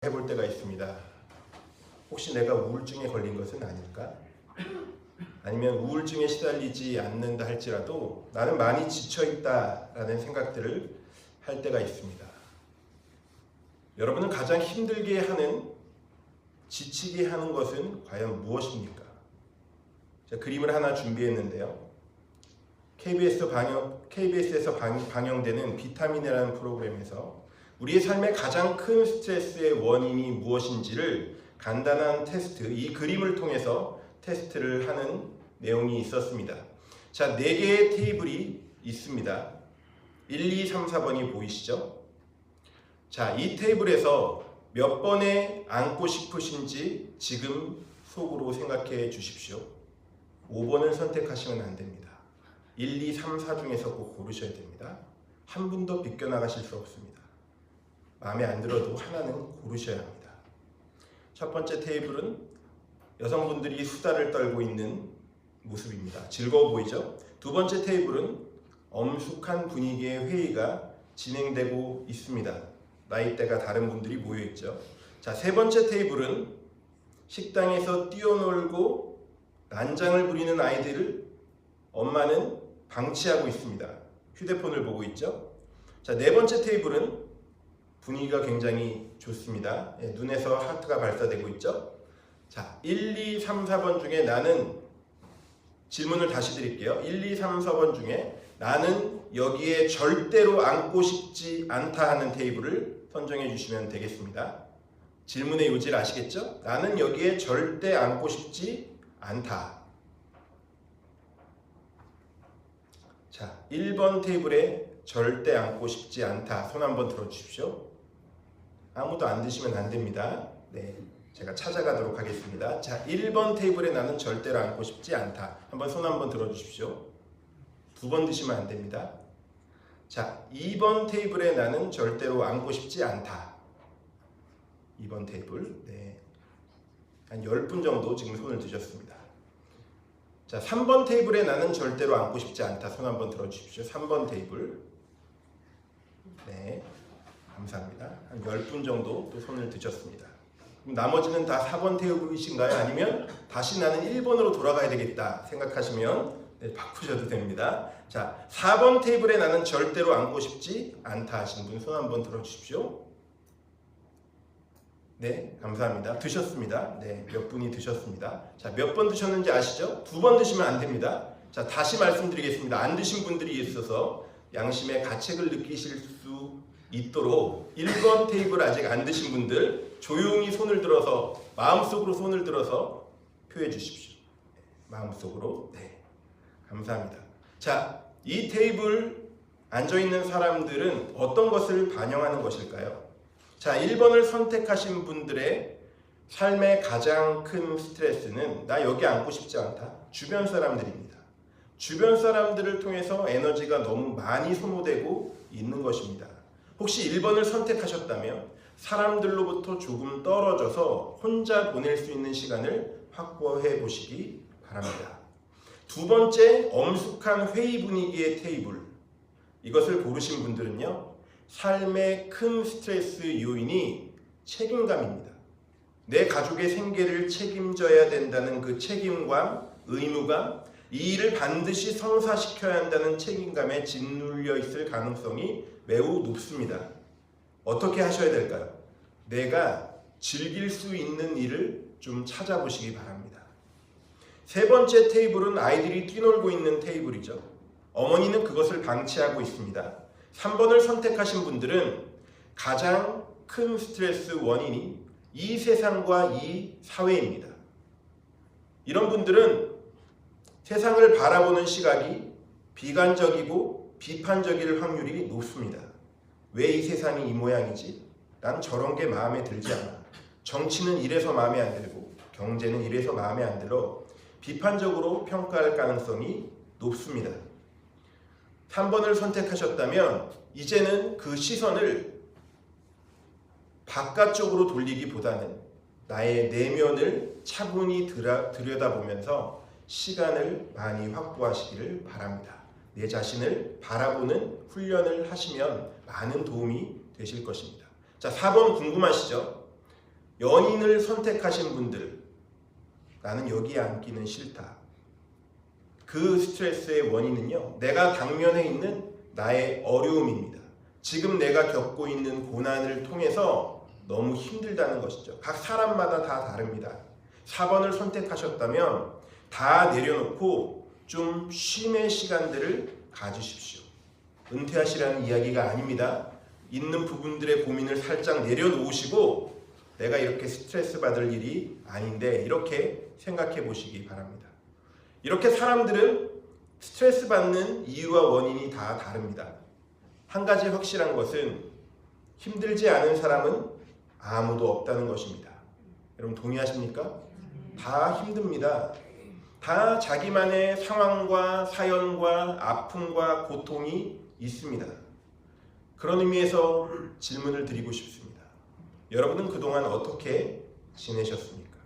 해볼 때가 있습니다. 혹시 내가 우울증에 걸린 것은 아닐까? 아니면 우울증에 시달리지 않는다 할지라도 나는 많이 지쳐있다라는 생각들을 할 때가 있습니다. 여러분은 가장 힘들게 하는, 지치게 하는 것은 과연 무엇입니까? 제가 그림을 하나 준비했는데요. KBS에서 방영되는 비타민이라는 프로그램에서 우리의 삶의 가장 큰 스트레스의 원인이 무엇인지를 간단한 테스트, 이 그림을 통해서 테스트를 하는 내용이 있었습니다. 자, 4개의 테이블이 있습니다. 1, 2, 3, 4번이 보이시죠? 자, 이 테이블에서 몇 번에 앉고 싶으신지 지금 속으로 생각해 주십시오. 5번을 선택하시면 안 됩니다. 1, 2, 3, 4 중에서 꼭 고르셔야 됩니다. 한 분도 비껴나가실 수 없습니다. 마음에 안 들어도 하나는 고르셔야 합니다. 첫 번째 테이블은 여성분들이 수다를 떨고 있는 모습입니다. 즐거워 보이죠? 두 번째 테이블은 엄숙한 분위기의 회의가 진행되고 있습니다. 나이대가 다른 분들이 모여있죠. 자, 세 번째 테이블은 식당에서 뛰어놀고 난장을 부리는 아이들을 엄마는 방치하고 있습니다. 휴대폰을 보고 있죠. 자, 네 번째 테이블은 분위기가 굉장히 좋습니다. 눈에서 하트가 발사되고 있죠. 자, 1, 2, 3, 4번 중에 나는, 질문을 다시 드릴게요. 1, 2, 3, 4번 중에 나는 여기에 절대로 앉고 싶지 않다 하는 테이블을 선정해 주시면 되겠습니다. 질문의 요지를 아시겠죠? 나는 여기에 절대 앉고 싶지 않다. 자, 1번 테이블에 절대 앉고 싶지 않다. 손 한번 들어주십시오. 아무도 안 드시면 안 됩니다. 네, 제가 찾아가도록 하겠습니다. 자, 1번 테이블에 나는 절대로 앉고 싶지 않다. 한번 손 한번 들어주십시오. 2번 드시면 안 됩니다. 자, 2번 테이블에 나는 절대로 앉고 싶지 않다. 2번 테이블. 네, 한 10분 정도 지금 손을 드셨습니다. 자, 3번 테이블에 나는 절대로 앉고 싶지 않다. 손 한번 들어주십시오. 3번 테이블. 네, 감사합니다. 한 10분 정도 또 손을 드셨습니다. 그럼 나머지는 다 4번 테이블이신가요? 아니면 다시 나는 1번으로 돌아가야 되겠다 생각하시면 네, 바꾸셔도 됩니다. 자, 4번 테이블에 나는 절대로 앉고 싶지 않다 하신 분 손 한번 들어주십시오. 네, 감사합니다. 드셨습니다. 네, 몇 분이 드셨습니다. 자, 몇 번 드셨는지 아시죠? 2번 드시면 안 됩니다. 자, 다시 말씀드리겠습니다. 안 드신 분들이 있어서 양심의 가책을 느끼실 수 있도록 1번 테이블 아직 안 드신 분들 조용히 손을 들어서, 마음속으로 손을 들어서 표해 주십시오. 마음속으로. 네, 감사합니다. 자, 이 테이블 앉아있는 사람들은 어떤 것을 반영하는 것일까요? 자, 1번을 선택하신 분들의 삶의 가장 큰 스트레스는 나 여기 앉고 싶지 않다. 주변 사람들입니다. 주변 사람들을 통해서 에너지가 너무 많이 소모되고 있는 것입니다. 혹시 1번을 선택하셨다면 사람들로부터 조금 떨어져서 혼자 보낼 수 있는 시간을 확보해 보시기 바랍니다. 두 번째, 엄숙한 회의 분위기의 테이블. 이것을 고르신 분들은요, 삶의 큰 스트레스 요인이 책임감입니다. 내 가족의 생계를 책임져야 된다는 그 책임감, 의무감, 이 일을 반드시 성사시켜야 한다는 책임감에 짓눌려 있을 가능성이 매우 높습니다. 어떻게 하셔야 될까요? 내가 즐길 수 있는 일을 좀 찾아보시기 바랍니다. 세 번째 테이블은 아이들이 뛰놀고 있는 테이블이죠. 어머니는 그것을 방치하고 있습니다. 3번을 선택하신 분들은 가장 큰 스트레스 원인이 이 세상과 이 사회입니다. 이런 분들은 세상을 바라보는 시각이 비관적이고 비판적일 확률이 높습니다. 왜 이 세상이 이 모양이지? 난 저런 게 마음에 들지 않아. 정치는 이래서 마음에 안 들고 경제는 이래서 마음에 안 들어. 비판적으로 평가할 가능성이 높습니다. 3번을 선택하셨다면 이제는 그 시선을 바깥쪽으로 돌리기보다는 나의 내면을 차분히 들여다보면서 시간을 많이 확보하시기를 바랍니다. 내 자신을 바라보는 훈련을 하시면 많은 도움이 되실 것입니다. 자, 4번 궁금하시죠? 연인을 선택하신 분들, 나는 여기에 앉기는 싫다. 그 스트레스의 원인은요, 내가 당면에 있는 나의 어려움입니다. 지금 내가 겪고 있는 고난을 통해서 너무 힘들다는 것이죠. 각 사람마다 다 다릅니다. 4번을 선택하셨다면 다 내려놓고 좀 쉼의 시간들을 가지십시오. 은퇴하시라는 이야기가 아닙니다. 있는 부분들의 고민을 살짝 내려놓으시고 내가 이렇게 스트레스 받을 일이 아닌데 이렇게 생각해 보시기 바랍니다. 이렇게 사람들은 스트레스 받는 이유와 원인이 다 다릅니다. 한 가지 확실한 것은 힘들지 않은 사람은 아무도 없다는 것입니다. 여러분 동의하십니까? 다 힘듭니다. 다 자기만의 상황과 사연과 아픔과 고통이 있습니다. 그런 의미에서 질문을 드리고 싶습니다. 여러분은 그동안 어떻게 지내셨습니까?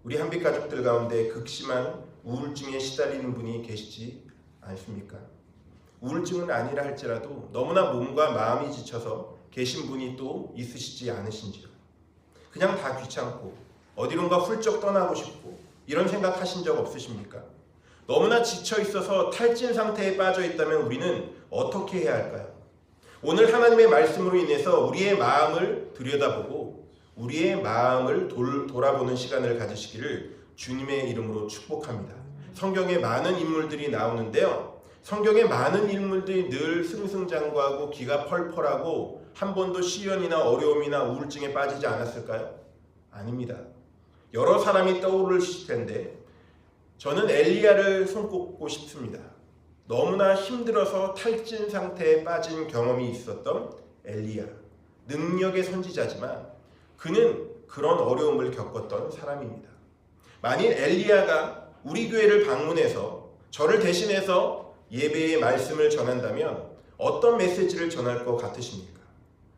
우리 한빛 가족들 가운데 극심한 우울증에 시달리는 분이 계시지 않습니까? 우울증은 아니라 할지라도 너무나 몸과 마음이 지쳐서 계신 분이 또 있으시지 않으신지요? 그냥 다 귀찮고 어디론가 훌쩍 떠나고 싶고 이런 생각 하신 적 없으십니까? 너무나 지쳐 있어서 탈진 상태에 빠져 있다면 우리는 어떻게 해야 할까요? 오늘 하나님의 말씀으로 인해서 우리의 마음을 들여다보고 우리의 마음을 돌아보는 시간을 가지시기를 주님의 이름으로 축복합니다. 성경에 많은 인물들이 나오는데요. 성경에 많은 인물들이 늘 승승장구하고 기가 펄펄하고 한 번도 시련이나 어려움이나 우울증에 빠지지 않았을까요? 아닙니다. 여러 사람이 떠오르실 텐데 저는 엘리야를 손꼽고 싶습니다. 너무나 힘들어서 탈진 상태에 빠진 경험이 있었던 엘리야. 능력의 선지자지만 그는 그런 어려움을 겪었던 사람입니다. 만일 엘리야가 우리 교회를 방문해서 저를 대신해서 예배의 말씀을 전한다면 어떤 메시지를 전할 것 같으십니까?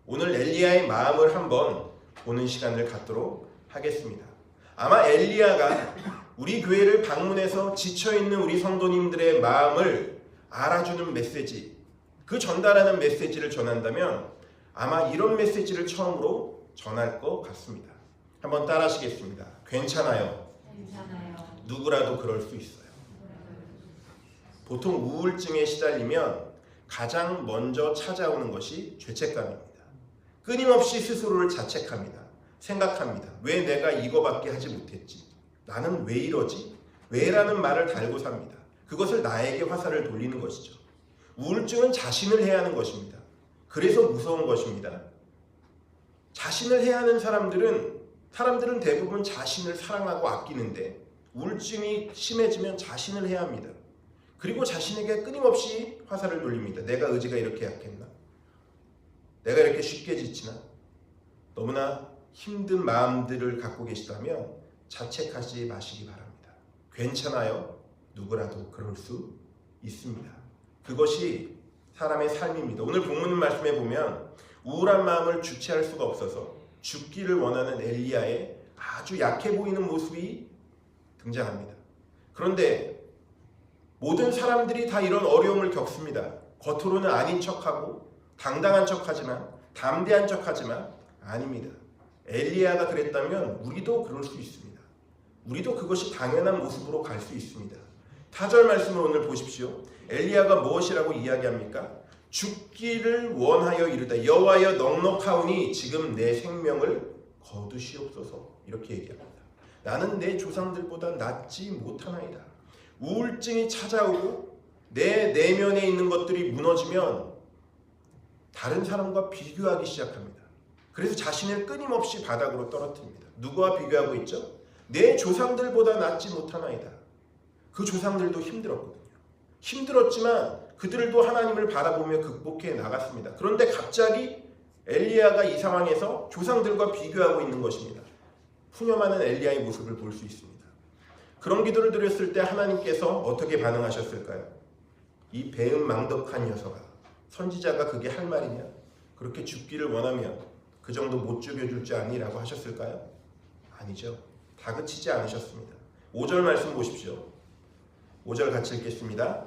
오늘 엘리야의 마음을 한번 보는 시간을 갖도록 하겠습니다. 아마 엘리야가 우리 교회를 방문해서 지쳐있는 우리 성도님들의 마음을 알아주는 메시지, 그 전달하는 메시지를 전한다면 아마 이런 메시지를 처음으로 전할 것 같습니다. 한번 따라하시겠습니다. 괜찮아요. 누구라도 그럴 수 있어요. 보통 우울증에 시달리면 가장 먼저 찾아오는 것이 죄책감입니다. 끊임없이 스스로를 자책합니다. 생각합니다. 왜 내가 이거밖에 하지 못했지? 나는 왜 이러지? 왜라는 말을 달고 삽니다. 그것을 나에게 화살을 돌리는 것이죠. 우울증은 자신을 해하는 것입니다. 그래서 무서운 것입니다. 자신을 해하는 사람들은 대부분 자신을 사랑하고 아끼는데 우울증이 심해지면 자신을 해합니다. 그리고 자신에게 끊임없이 화살을 돌립니다. 내가 의지가 이렇게 약했나? 내가 이렇게 쉽게 지치나? 너무나 힘든 마음들을 갖고 계시다면 자책하지 마시기 바랍니다. 괜찮아요. 누구라도 그럴 수 있습니다. 그것이 사람의 삶입니다. 오늘 본문 말씀에 보면 우울한 마음을 주체할 수가 없어서 죽기를 원하는 엘리야의 아주 약해 보이는 모습이 등장합니다. 그런데 모든 사람들이 다 이런 어려움을 겪습니다. 겉으로는 아닌 척하고 당당한 척하지만 담대한 척하지만 아닙니다. 엘리야가 그랬다면 우리도 그럴 수 있습니다. 우리도 그것이 당연한 모습으로 갈 수 있습니다. 4절 말씀을 오늘 보십시오. 엘리야가 무엇이라고 이야기합니까? 죽기를 원하여 이르다 여호와여 넉넉하오니 지금 내 생명을 거두시옵소서. 이렇게 얘기합니다. 나는 내 조상들보다 낫지 못하나이다. 우울증이 찾아오고 내 내면에 있는 것들이 무너지면 다른 사람과 비교하기 시작합니다. 그래서 자신을 끊임없이 바닥으로 떨어뜨립니다. 누구와 비교하고 있죠? 내 조상들보다 낫지 못하나이다. 그 조상들도 힘들었거든요. 힘들었지만 그들도 하나님을 바라보며 극복해 나갔습니다. 그런데 갑자기 엘리야가 이 상황에서 조상들과 비교하고 있는 것입니다. 푸념하는 엘리야의 모습을 볼 수 있습니다. 그런 기도를 드렸을 때 하나님께서 어떻게 반응하셨을까요? 이 배은망덕한 녀석아, 선지자가 그게 할 말이냐? 그렇게 죽기를 원하면 그 정도 못 죽여줄 줄 아니? 라고 하셨을까요? 아니죠. 다그치지 않으셨습니다. 5절 말씀 보십시오. 5절 같이 읽겠습니다.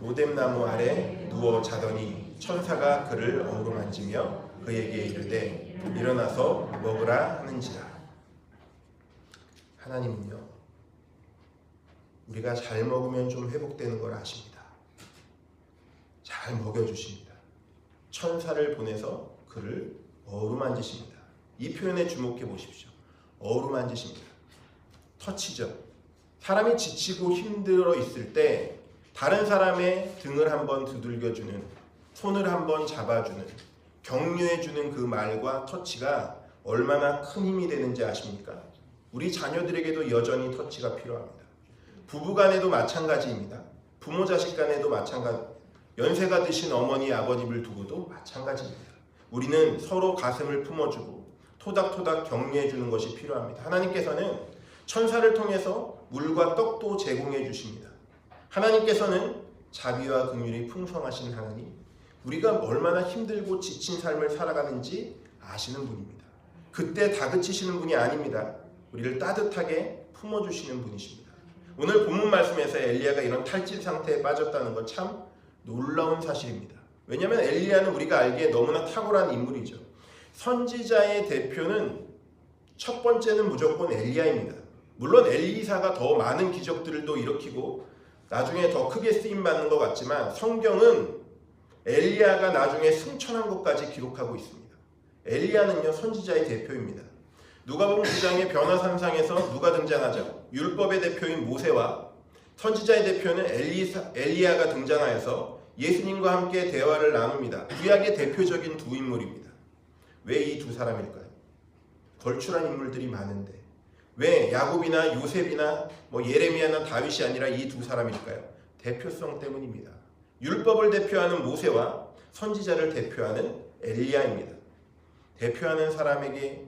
로뎀나무 아래 누워 자더니 천사가 그를 어루만지며 그에게 이르되 일어나서 먹으라 하는지라. 하나님은요, 우리가 잘 먹으면 좀 회복되는 걸 아십니다. 잘 먹여주십니다. 천사를 보내서 그를 어루만지십니다. 이 표현에 주목해 보십시오. 어루만지십니다. 터치죠. 사람이 지치고 힘들어 있을 때 다른 사람의 등을 한번 두들겨주는, 손을 한번 잡아주는, 격려해주는 그 말과 터치가 얼마나 큰 힘이 되는지 아십니까? 우리 자녀들에게도 여전히 터치가 필요합니다. 부부간에도 마찬가지입니다. 부모 자식 간에도 마찬가지, 연세가 드신 어머니 아버지를 두고도 마찬가지입니다. 우리는 서로 가슴을 품어주고 토닥토닥 격려해주는 것이 필요합니다. 하나님께서는 천사를 통해서 물과 떡도 제공해 주십니다. 하나님께서는 자비와 긍휼이 풍성하신 하나님, 우리가 얼마나 힘들고 지친 삶을 살아가는지 아시는 분입니다. 그때 다그치시는 분이 아닙니다. 우리를 따뜻하게 품어주시는 분이십니다. 오늘 본문 말씀에서 엘리야가 이런 탈진 상태에 빠졌다는 건 참 놀라운 사실입니다. 왜냐하면 엘리야는 우리가 알기에 너무나 탁월한 인물이죠. 선지자의 대표는 첫 번째는 무조건 엘리야입니다. 물론 엘리사가 더 많은 기적들도 일으키고 나중에 더 크게 쓰임받는 것 같지만 성경은 엘리야가 나중에 승천한 것까지 기록하고 있습니다. 엘리야는요, 선지자의 대표입니다. 누가복음 9장의 변화산상에서 누가 등장하죠? 율법의 대표인 모세와 선지자의 대표는 엘리야가 등장하여서 예수님과 함께 대화를 나눕니다. 구약의 대표적인 두 인물입니다. 왜 이 두 사람일까요? 걸출한 인물들이 많은데 왜 야곱이나 요셉이나 예레미야나 다윗이 아니라 이 두 사람일까요? 대표성 때문입니다. 율법을 대표하는 모세와 선지자를 대표하는 엘리야입니다. 대표하는 사람에게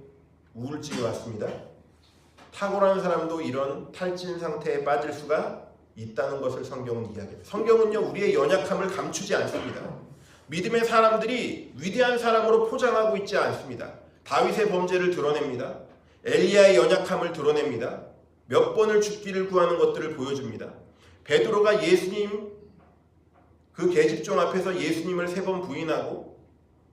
우울증이 왔습니다. 탁월한 사람도 이런 탈진 상태에 빠질 수가 있다는 것을 성경은 이야기합니다. 성경은요, 우리의 연약함을 감추지 않습니다. 믿음의 사람들이 위대한 사람으로 포장하고 있지 않습니다. 다윗의 범죄를 드러냅니다. 엘리야의 연약함을 드러냅니다. 몇 번을 죽기를 구하는 것들을 보여줍니다. 베드로가 예수님 그 계집종 앞에서 예수님을 3번 부인하고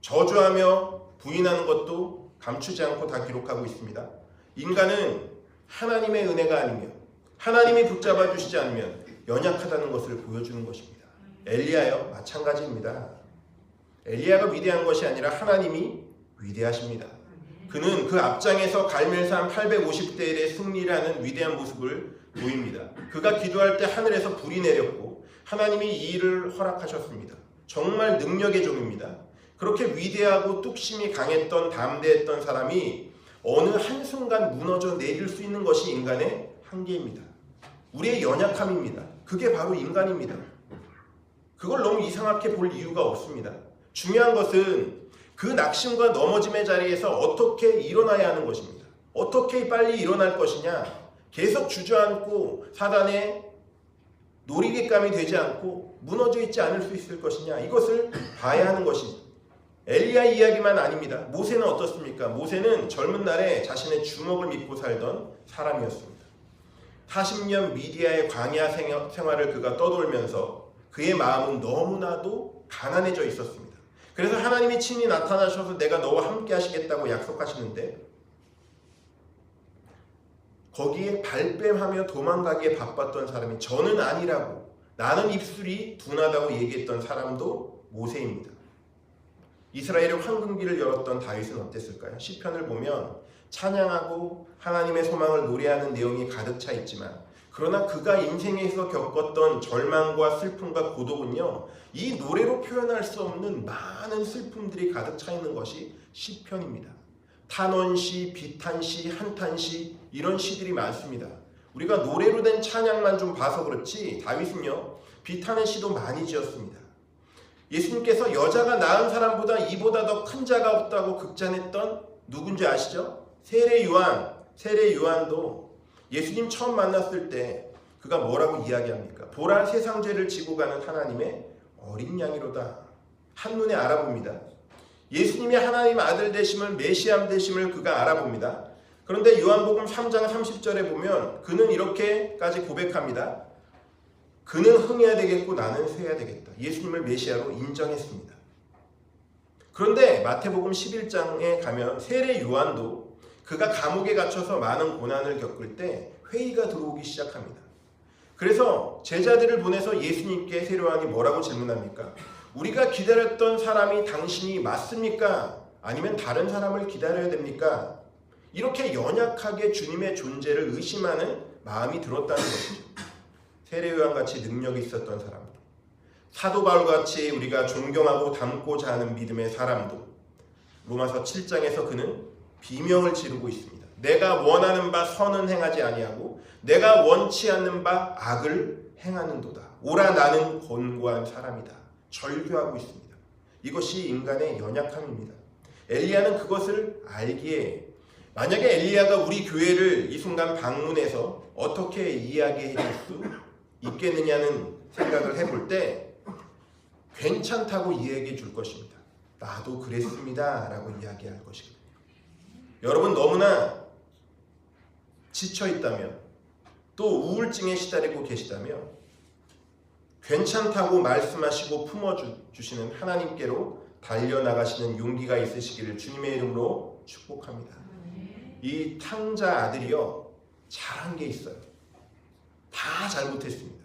저주하며 부인하는 것도 감추지 않고 다 기록하고 있습니다. 인간은 하나님의 은혜가 아니면, 하나님이 붙잡아 주시지 않으면 연약하다는 것을 보여주는 것입니다. 엘리야요, 마찬가지입니다. 엘리야가 위대한 것이 아니라 하나님이 위대하십니다. 그는 그 앞장에서 갈멜산 850대의 승리를 하는 위대한 모습을 보입니다. 그가 기도할 때 하늘에서 불이 내렸고 하나님이 이 일을 허락하셨습니다. 정말 능력의 종입니다. 그렇게 위대하고 뚝심이 강했던 담대했던 사람이 어느 한순간 무너져 내릴 수 있는 것이 인간의 한계입니다. 우리의 연약함입니다. 그게 바로 인간입니다. 그걸 너무 이상하게 볼 이유가 없습니다. 중요한 것은 그 낙심과 넘어짐의 자리에서 어떻게 일어나야 하는 것입니다. 어떻게 빨리 일어날 것이냐, 계속 주저앉고 사단의 놀이개감이 되지 않고 무너져 있지 않을 수 있을 것이냐, 이것을 봐야 하는 것이죠. 엘리야 이야기만 아닙니다. 모세는 어떻습니까? 모세는 젊은 날에 자신의 주먹을 믿고 살던 사람이었습니다. 40년 미디아의 광야 생활을 그가 떠돌면서 그의 마음은 너무나도 가난해져 있었습니다. 그래서 하나님이 친히 나타나셔서 내가 너와 함께 하시겠다고 약속하시는데 거기에 발뺌하며 도망가기에 바빴던 사람이 저는 아니라고, 나는 입술이 둔하다고 얘기했던 사람도 모세입니다. 이스라엘의 황금기를 열었던 다윗은 어땠을까요? 시편을 보면 찬양하고 하나님의 소망을 노래하는 내용이 가득 차 있지만, 그러나 그가 인생에서 겪었던 절망과 슬픔과 고독은요, 이 노래로 표현할 수 없는 많은 슬픔들이 가득 차 있는 것이 시편입니다. 탄원시, 비탄시, 한탄시, 이런 시들이 많습니다. 우리가 노래로 된 찬양만 좀 봐서 그렇지 다윗은요, 비탄의 시도 많이 지었습니다. 예수님께서 여자가 낳은 사람보다 이보다 더 큰 자가 없다고 극찬했던 누군지 아시죠? 세례 요한도 예수님 처음 만났을 때 그가 뭐라고 이야기합니까? 보라, 세상 죄를 지고 가는 하나님의 어린 양이로다. 한눈에 알아봅니다. 예수님이 하나님 아들 되심을, 메시아 되심을 그가 알아봅니다. 그런데 요한복음 3장 30절에 보면 그는 이렇게까지 고백합니다. 그는 흥해야 되겠고 나는 쇠야 되겠다. 예수님을 메시아로 인정했습니다. 그런데 마태복음 11장에 가면 세례 요한도 그가 감옥에 갇혀서 많은 고난을 겪을 때 회의가 들어오기 시작합니다. 그래서 제자들을 보내서 예수님께 세례 요한이 뭐라고 질문합니까? 우리가 기다렸던 사람이 당신이 맞습니까? 아니면 다른 사람을 기다려야 됩니까? 이렇게 연약하게 주님의 존재를 의심하는 마음이 들었다는 것이죠. 세례 요한같이 능력이 있었던 사람도, 사도 바울같이 우리가 존경하고 닮고자 하는 믿음의 사람도 로마서 7장에서 그는 비명을 지르고 있습니다. 내가 원하는 바 선은 행하지 아니하고 내가 원치 않는 바 악을 행하는도다. 오라 나는 곤고한 사람이다. 절규하고 있습니다. 이것이 인간의 연약함입니다. 엘리야는 그것을 알기에 만약에 엘리야가 우리 교회를 이 순간 방문해서 어떻게 이야기해 줄 수 있겠느냐는 생각을 해볼 때 괜찮다고 이야기해 줄 것입니다. 나도 그랬습니다 라고 이야기할 것입니다. 여러분 너무나 지쳐 있다면 또 우울증에 시달리고 계시다면 괜찮다고 말씀하시고 품어주시는 하나님께로 달려나가시는 용기가 있으시기를 주님의 이름으로 축복합니다. 이 탕자 아들이요 잘한 게 있어요. 다 잘못했습니다.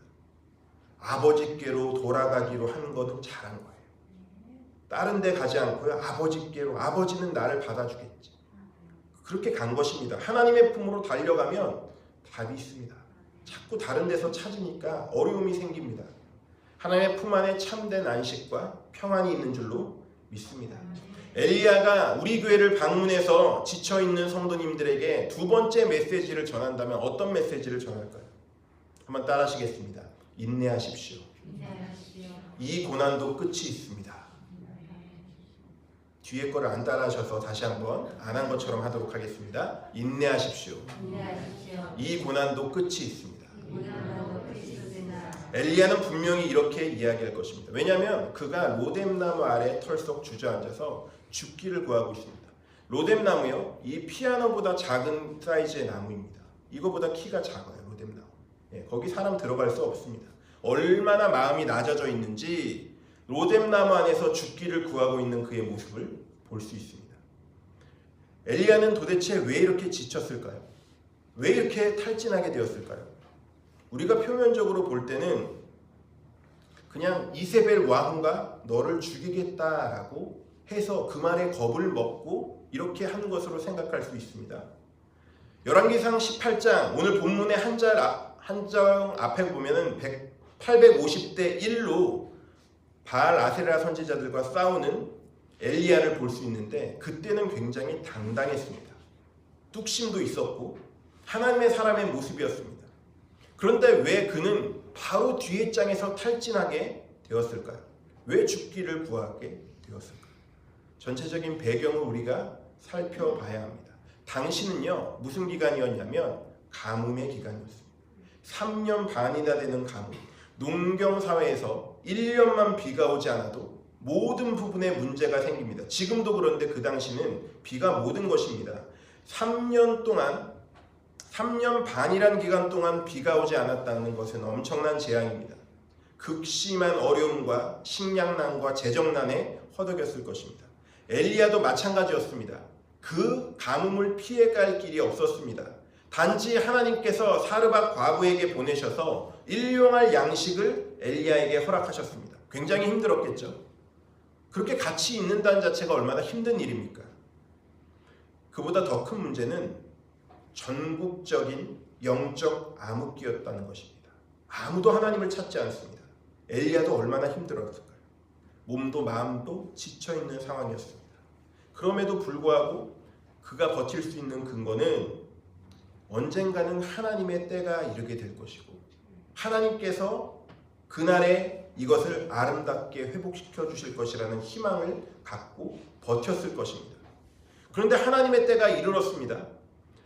아버지께로 돌아가기로 한 것은 잘한 거예요. 다른 데 가지 않고요. 아버지께로, 아버지는 나를 받아주겠지. 그렇게 간 것입니다. 하나님의 품으로 달려가면 답이 있습니다. 자꾸 다른 데서 찾으니까 어려움이 생깁니다. 하나님의 품 안에 참된 안식과 평안이 있는 줄로 믿습니다. 엘리야가 우리 교회를 방문해서 지쳐있는 성도님들에게 두 번째 메시지를 전한다면 어떤 메시지를 전할까요? 한번 따라하시겠습니다. 인내하십시오. 이 고난도 끝이 있습니다. 뒤에 거를 안 따라하셔서 다시 한번 안 한 것처럼 하도록 하겠습니다. 인내하십시오. 이 고난도 끝이 있습니다. 엘리야는 분명히 이렇게 이야기할 것입니다. 왜냐하면 그가 로뎀나무 아래 털썩 주저앉아서 죽기를 구하고 있습니다. 로뎀나무요, 이 피아노보다 작은 사이즈의 나무입니다. 이거보다 키가 작아요. 로뎀나무. 거기 사람 들어갈 수 없습니다. 얼마나 마음이 낮아져 있는지 로뎀나무 안에서 죽기를 구하고 있는 그의 모습을 볼 수 있습니다. 엘리야는 도대체 왜 이렇게 지쳤을까요? 왜 이렇게 탈진하게 되었을까요? 우리가 표면적으로 볼 때는 그냥 이세벨 왕후가 너를 죽이겠다라고 해서 그 말에 겁을 먹고 이렇게 한 것으로 생각할 수 있습니다. 열왕기상 18장 오늘 본문의 한 장 앞에 보면은 850대 1로 바알 아세라 선지자들과 싸우는 엘리야를 볼 수 있는데 그때는 굉장히 당당했습니다. 뚝심도 있었고 하나님의 사람의 모습이었습니다. 그런데 왜 그는 바로 뒤에 장에서 탈진하게 되었을까요? 왜 죽기를 구하게 되었을까요? 전체적인 배경을 우리가 살펴봐야 합니다. 당시는요 무슨 기간이었냐면 가뭄의 기간이었습니다. 3년 반이나 되는 가뭄. 농경사회에서 1년만 비가 오지 않아도 모든 부분에 문제가 생깁니다. 지금도 그런데 그 당시는 비가 모든 것입니다. 3년 반이란 기간 동안 비가 오지 않았다는 것은 엄청난 재앙입니다. 극심한 어려움과 식량난과 재정난에 허덕였을 것입니다. 엘리야도 마찬가지였습니다. 그 가뭄을 피해갈 길이 없었습니다. 단지 하나님께서 사르밧 과부에게 보내셔서 일용할 양식을 엘리야에게 허락하셨습니다. 굉장히 힘들었겠죠. 그렇게 같이 있는다는 자체가 얼마나 힘든 일입니까? 그보다 더 큰 문제는 전국적인 영적 암흑기였다는 것입니다. 아무도 하나님을 찾지 않습니다. 엘리야도 얼마나 힘들었을까요? 몸도 마음도 지쳐있는 상황이었습니다. 그럼에도 불구하고 그가 버틸 수 있는 근거는 언젠가는 하나님의 때가 이르게 될 것이고 하나님께서 그날에 이것을 아름답게 회복시켜 주실 것이라는 희망을 갖고 버텼을 것입니다. 그런데 하나님의 때가 이르렀습니다.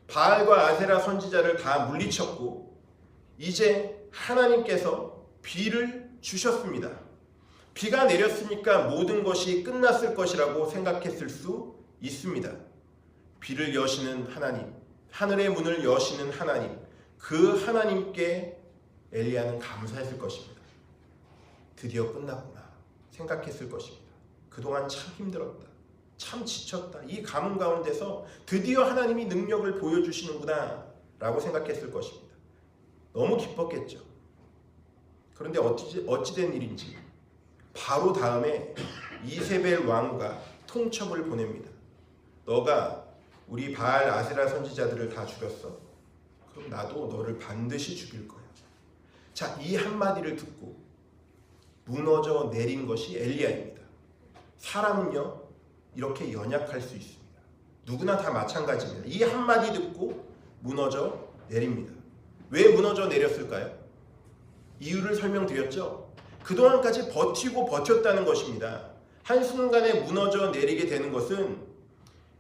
바알과 아세라 선지자를 다 물리쳤고 이제 하나님께서 비를 주셨습니다. 비가 내렸으니까 모든 것이 끝났을 것이라고 생각했을 수 있습니다. 비를 여시는 하나님, 하늘의 문을 여시는 하나님, 그 하나님께 엘리야는 감사했을 것입니다. 드디어 끝났구나 생각했을 것입니다. 그동안 참 힘들었다. 참 지쳤다. 이 가뭄 가운데서 드디어 하나님이 능력을 보여주시는구나 라고 생각했을 것입니다. 너무 기뻤겠죠. 그런데 어찌된 일인지 바로 다음에 이세벨 왕후가 통첩을 보냅니다. 너가 우리 바알 아세라 선지자들을 다 죽였어. 그럼 나도 너를 반드시 죽일 거야. 자, 이 한마디를 듣고 무너져 내린 것이 엘리야입니다. 사람은요 이렇게 연약할 수 있습니다. 누구나 다 마찬가지입니다. 이 한마디 듣고 무너져 내립니다. 왜 무너져 내렸을까요? 이유를 설명드렸죠. 그동안까지 버티고 버텼다는 것입니다. 한순간에 무너져 내리게 되는 것은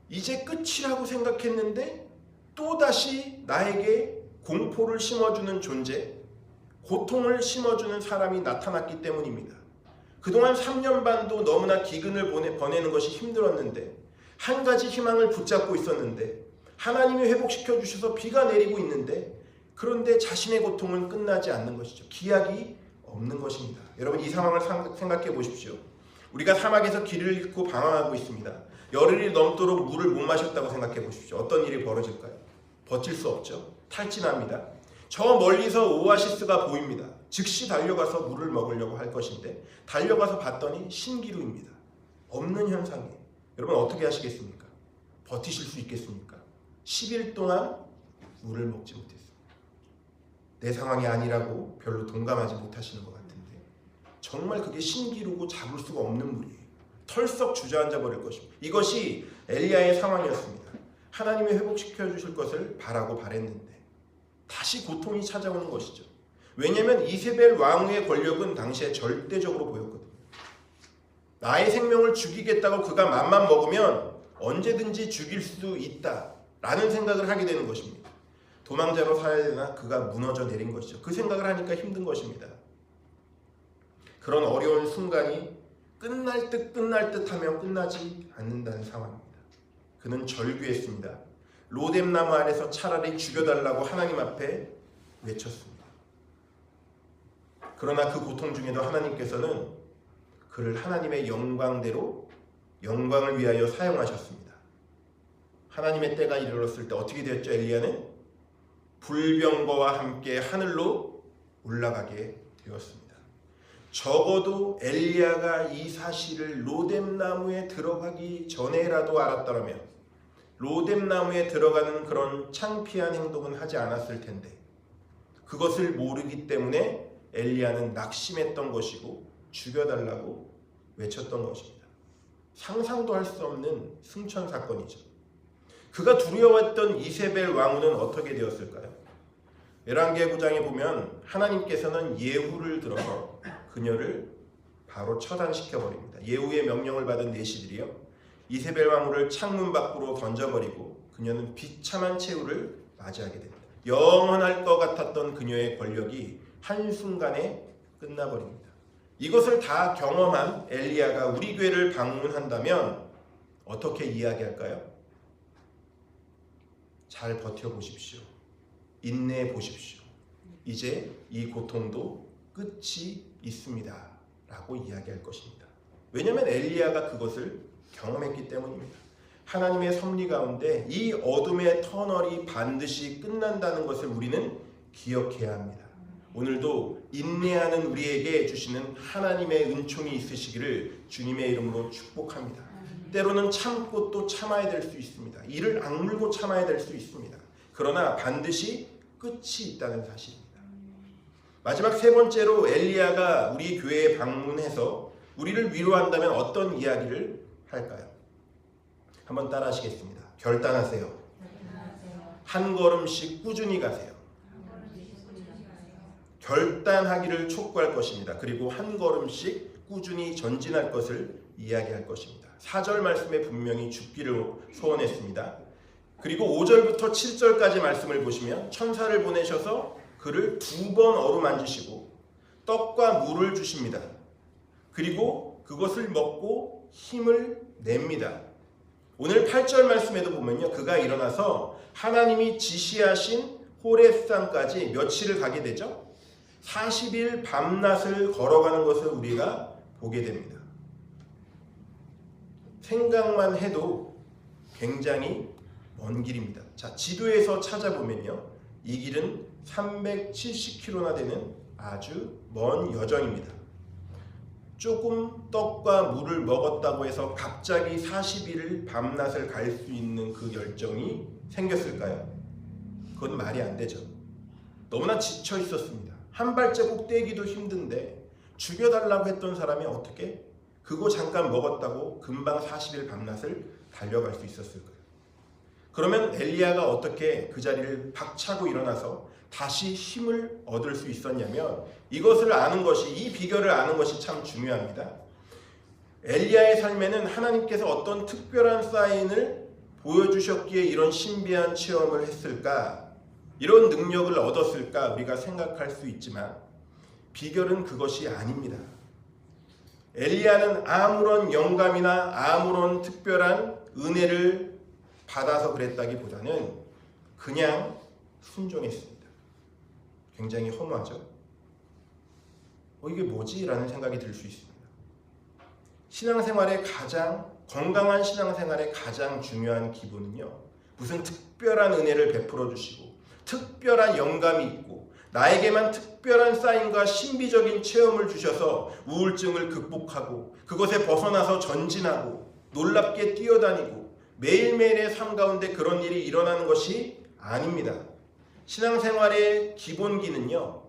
이제 끝이라고 생각했는데 또다시 나에게 공포를 심어주는 존재, 고통을 심어주는 사람이 나타났기 때문입니다. 그동안 3년 반도 너무나 기근을 보내는 것이 힘들었는데 한 가지 희망을 붙잡고 있었는데 하나님이 회복시켜 주셔서 비가 내리고 있는데 그런데 자신의 고통은 끝나지 않는 것이죠. 기약이 없는 것입니다. 여러분 이 상황을 생각해 보십시오. 우리가 사막에서 길을 잃고 방황하고 있습니다. 열흘이 넘도록 물을 못 마셨다고 생각해 보십시오. 어떤 일이 벌어질까요? 버틸 수 없죠. 탈진합니다. 저 멀리서 오아시스가 보입니다. 즉시 달려가서 물을 먹으려고 할 것인데 달려가서 봤더니 신기루입니다. 없는 현상이에요. 여러분 어떻게 하시겠습니까? 버티실 수 있겠습니까? 10일 동안 물을 먹지 못했습니다. 내 상황이 아니라고 별로 동감하지 못하시는 것 같은데 정말 그게 신기루고 잡을 수가 없는 물이에요. 털썩 주저앉아 버릴 것입니다. 이것이 엘리야의 상황이었습니다. 하나님이 회복시켜 주실 것을 바라고 바랬는데 다시 고통이 찾아오는 것이죠. 왜냐하면 이세벨 왕후의 권력은 당시에 절대적으로 보였거든요. 나의 생명을 죽이겠다고 그가 맘만 먹으면 언제든지 죽일 수도 있다라는 생각을 하게 되는 것입니다. 도망자로 살아야 되나 그가 무너져 내린 것이죠. 그 생각을 하니까 힘든 것입니다. 그런 어려운 순간이 끝날 듯 하며 끝나지 않는다는 상황입니다. 그는 절규했습니다. 로뎀나무 안에서 차라리 죽여달라고 하나님 앞에 외쳤습니다. 그러나 그 고통 중에도 하나님께서는 그를 하나님의 영광대로 영광을 위하여 사용하셨습니다. 하나님의 때가 이르렀을 때 어떻게 되었죠? 엘리야는 불병거와 함께 하늘로 올라가게 되었습니다. 적어도 엘리야가 이 사실을 로뎀나무에 들어가기 전에라도 알았더라면 로뎀나무에 들어가는 그런 창피한 행동은 하지 않았을 텐데 그것을 모르기 때문에 엘리야는 낙심했던 것이고 죽여달라고 외쳤던 것입니다. 상상도 할 수 없는 승천 사건이죠. 그가 두려워했던 이세벨 왕후는 어떻게 되었을까요? 열왕기하 9장에 보면 하나님께서는 예후를 들어서 그녀를 바로 처단시켜 버립니다. 예후의 명령을 받은 내시들이요 이세벨 왕후를 창문 밖으로 던져버리고 그녀는 비참한 최후를 맞이하게 됩니다. 영원할 것 같았던 그녀의 권력이 한순간에 끝나버립니다. 이것을 다 경험한 엘리야가 우리 교회를 방문한다면 어떻게 이야기할까요? 잘 버텨보십시오. 인내해 보십시오. 이제 이 고통도 끝이 있습니다. 라고 이야기할 것입니다. 왜냐하면 엘리야가 그것을 경험했기 때문입니다. 하나님의 섭리 가운데 이 어둠의 터널이 반드시 끝난다는 것을 우리는 기억해야 합니다. 오늘도 인내하는 우리에게 주시는 하나님의 은총이 있으시기를 주님의 이름으로 축복합니다. 때로는 참고 또 참아야 될 수 있습니다. 이를 악물고 참아야 될 수 있습니다. 그러나 반드시 끝이 있다는 사실입니다. 마지막 세 번째로 엘리야가 우리 교회에 방문해서 우리를 위로한다면 어떤 이야기를 할까요? 한번 따라 하시겠습니다. 결단하세요. 한 걸음씩 꾸준히 가세요. 결단하기를 촉구할 것입니다. 그리고 한 걸음씩 꾸준히 전진할 것을 이야기할 것입니다. 4절 말씀에 분명히 죽기를 소원했습니다. 그리고 5절부터 7절까지 말씀을 보시면 천사를 보내셔서 그를 2번 어루만지시고 떡과 물을 주십니다. 그리고 그것을 먹고 힘을 냅니다. 오늘 8절 말씀에도 보면요. 그가 일어나서 하나님이 지시하신 호렙산까지 며칠을 가게 되죠? 40일 밤낮을 걸어가는 것을 우리가 보게 됩니다. 생각만 해도 굉장히 먼 길입니다. 자, 지도에서 찾아보면요, 이 길은 370km나 되는 아주 먼 여정입니다. 조금 떡과 물을 먹었다고 해서 갑자기 40일을 밤낮을 갈 수 있는 그 열정이 생겼을까요? 그건 말이 안 되죠. 너무나 지쳐 있었습니다. 한 발자국 떼기도 힘든데 죽여달라고 했던 사람이 어떻게 그거 잠깐 먹었다고 금방 40일 밤낮을 달려갈 수 있었을까요? 그러면 엘리야가 어떻게 그 자리를 박차고 일어나서 다시 힘을 얻을 수 있었냐면, 이것을 아는 것이, 이 비결을 아는 것이 참 중요합니다. 엘리야의 삶에는 하나님께서 어떤 특별한 사인을 보여주셨기에 이런 신비한 체험을 했을까, 이런 능력을 얻었을까 우리가 생각할 수 있지만 비결은 그것이 아닙니다. 엘리야는 아무런 영감이나 아무런 특별한 은혜를 받아서 그랬다기보다는 그냥 순종했습니다. 굉장히 허무하죠? 이게 뭐지? 라는 생각이 들 수 있습니다. 건강한 신앙생활의 가장 중요한 기본은요, 무슨 특별한 은혜를 베풀어 주시고 특별한 영감이 있고 나에게만 특별한 사인과 신비적인 체험을 주셔서 우울증을 극복하고 그것에 벗어나서 전진하고 놀랍게 뛰어다니고 매일매일의 삶 가운데 그런 일이 일어나는 것이 아닙니다. 신앙생활의 기본기는요,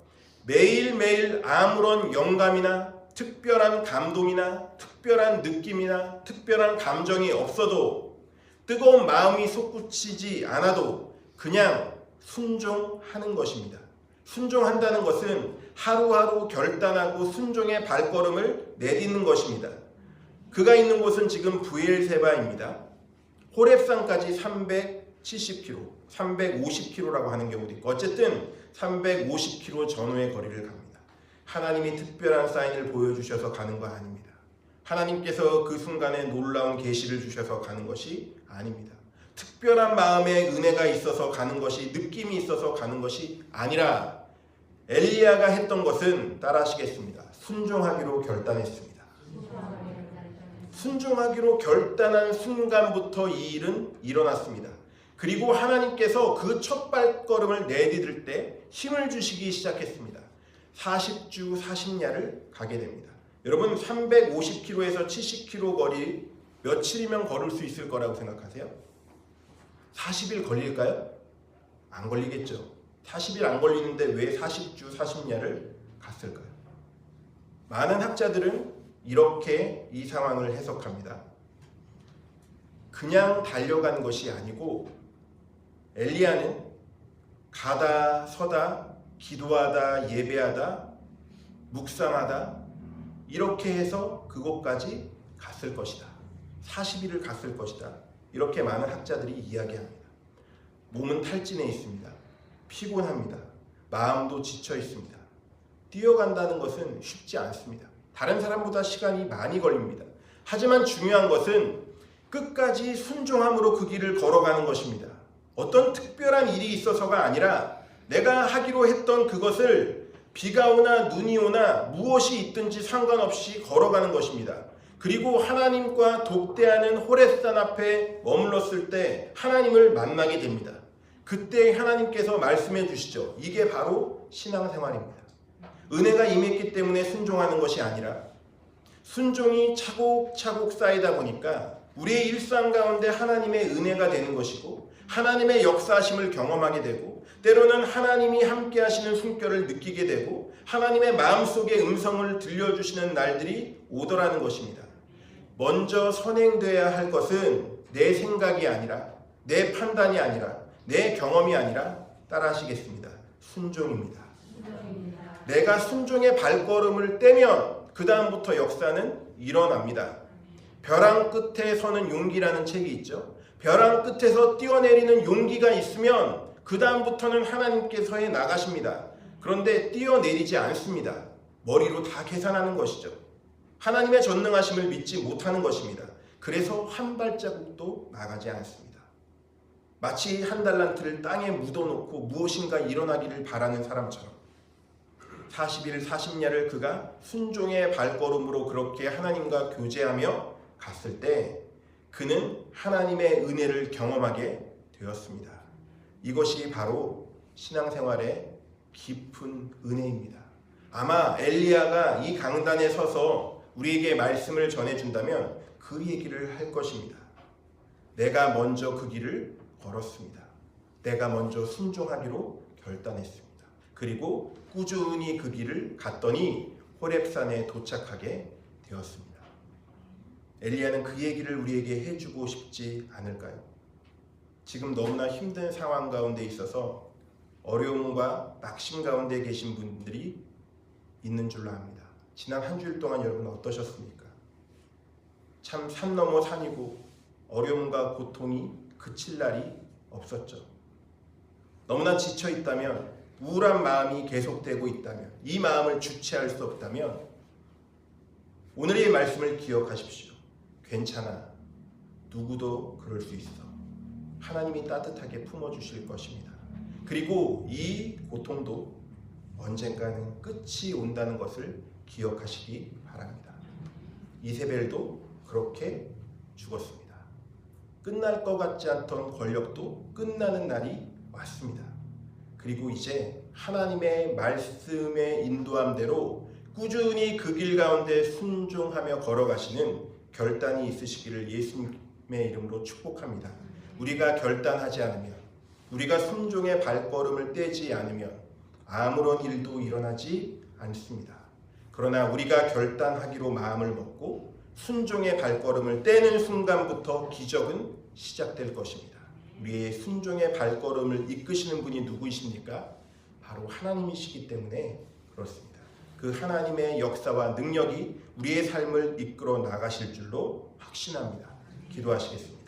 매일매일 아무런 영감이나 특별한 감동이나 특별한 느낌이나 특별한 감정이 없어도, 뜨거운 마음이 솟구치지 않아도 그냥 순종하는 것입니다. 순종한다는 것은 하루하루 결단하고 순종의 발걸음을 내딛는 것입니다. 그가 있는 곳은 지금 브엘세바입니다. 호렙산까지 370km, 350km라고 하는 경우도 있고, 어쨌든 350km 전후의 거리를 갑니다. 하나님이 특별한 사인을 보여주셔서 가는 거 아닙니다. 하나님께서 그 순간에 놀라운 계시를 주셔서 가는 것이 아닙니다. 특별한 마음의 은혜가 있어서 가는 것이, 느낌이 있어서 가는 것이 아니라 엘리야가 했던 것은, 따라하시겠습니다, 순종하기로 결단했습니다. 순종하기로 결단한 순간부터 이 일은 일어났습니다. 그리고 하나님께서 그 첫 발걸음을 내디딜 때 힘을 주시기 시작했습니다. 40주 40야를 가게 됩니다. 여러분, 350km에서 70km 거리 며칠이면 걸을 수 있을 거라고 생각하세요? 40일 걸릴까요? 안 걸리겠죠. 40일 안 걸리는데 왜 40주 40야를 갔을까요? 많은 학자들은 이렇게 이 상황을 해석합니다. 그냥 달려간 것이 아니고 엘리야는 가다 서다 기도하다 예배하다 묵상하다 이렇게 해서 그곳까지 갔을 것이다. 40일을 갔을 것이다. 이렇게 많은 학자들이 이야기합니다. 몸은 탈진해 있습니다. 피곤합니다. 마음도 지쳐 있습니다. 뛰어간다는 것은 쉽지 않습니다. 다른 사람보다 시간이 많이 걸립니다. 하지만 중요한 것은 끝까지 순종함으로 그 길을 걸어가는 것입니다. 어떤 특별한 일이 있어서가 아니라 내가 하기로 했던 그것을 비가 오나 눈이 오나 무엇이 있든지 상관없이 걸어가는 것입니다. 그리고 하나님과 독대하는 호렙산 앞에 머물렀을 때 하나님을 만나게 됩니다. 그때 하나님께서 말씀해 주시죠. 이게 바로 신앙생활입니다. 은혜가 임했기 때문에 순종하는 것이 아니라 순종이 차곡차곡 쌓이다 보니까 우리의 일상 가운데 하나님의 은혜가 되는 것이고 하나님의 역사하심을 경험하게 되고 때로는 하나님이 함께 하시는 숨결을 느끼게 되고 하나님의 마음속의 음성을 들려주시는 날들이 오더라는 것입니다. 먼저 선행되어야 할 것은 내 생각이 아니라 내 판단이 아니라 내 경험이 아니라 따라하시겠습니다. 순종입니다. 내가 순종의 발걸음을 떼면 그 다음부터 역사는 일어납니다. 벼랑 끝에 서는 용기라는 책이 있죠. 벼랑 끝에서 뛰어내리는 용기가 있으면 그 다음부터는 하나님께서 해 나가십니다. 그런데 뛰어내리지 않습니다. 머리로 다 계산하는 것이죠. 하나님의 전능하심을 믿지 못하는 것입니다. 그래서 한 발자국도 나가지 않습니다. 마치 한 달란트를 땅에 묻어놓고 무엇인가 일어나기를 바라는 사람처럼 40일 40야를 그가 순종의 발걸음으로 그렇게 하나님과 교제하며 갔을 때 그는 하나님의 은혜를 경험하게 되었습니다. 이것이 바로 신앙생활의 깊은 은혜입니다. 아마 엘리야가 이 강단에 서서 우리에게 말씀을 전해준다면 그 얘기를 할 것입니다. 내가 먼저 그 길을 걸었습니다. 내가 먼저 순종하기로 결단했습니다. 그리고 꾸준히 그 길을 갔더니 호렙산에 도착하게 되었습니다. 엘리야는 그 얘기를 우리에게 해주고 싶지 않을까요? 지금 너무나 힘든 상황 가운데 있어서 어려움과 낙심 가운데 계신 분들이 있는 줄로 압니다. 지난 한 주일 동안 여러분 어떠셨습니까? 참 산 넘어 산이고 어려움과 고통이 그칠 날이 없었죠. 너무나 지쳐 있다면, 우울한 마음이 계속되고 있다면, 이 마음을 주체할 수 없다면 오늘의 말씀을 기억하십시오. 괜찮아. 누구도 그럴 수 있어. 하나님이 따뜻하게 품어주실 것입니다. 그리고 이 고통도 언젠가는 끝이 온다는 것을 기억하시기 바랍니다. 이세벨도 그렇게 죽었습니다. 끝날 것 같지 않던 권력도 끝나는 날이 왔습니다. 그리고 이제 하나님의 말씀의 인도함대로 꾸준히 그 길 가운데 순종하며 걸어가시는 결단이 있으시기를 예수님의 이름으로 축복합니다. 우리가 결단하지 않으면, 우리가 순종의 발걸음을 떼지 않으면 아무런 일도 일어나지 않습니다. 그러나 우리가 결단하기로 마음을 먹고 순종의 발걸음을 떼는 순간부터 기적은 시작될 것입니다. 우리의 순종의 발걸음을 이끄시는 분이 누구이십니까? 바로 하나님이시기 때문에 그렇습니다. 그 하나님의 역사와 능력이 우리의 삶을 이끌어 나가실 줄로 확신합니다. 기도하시겠습니다.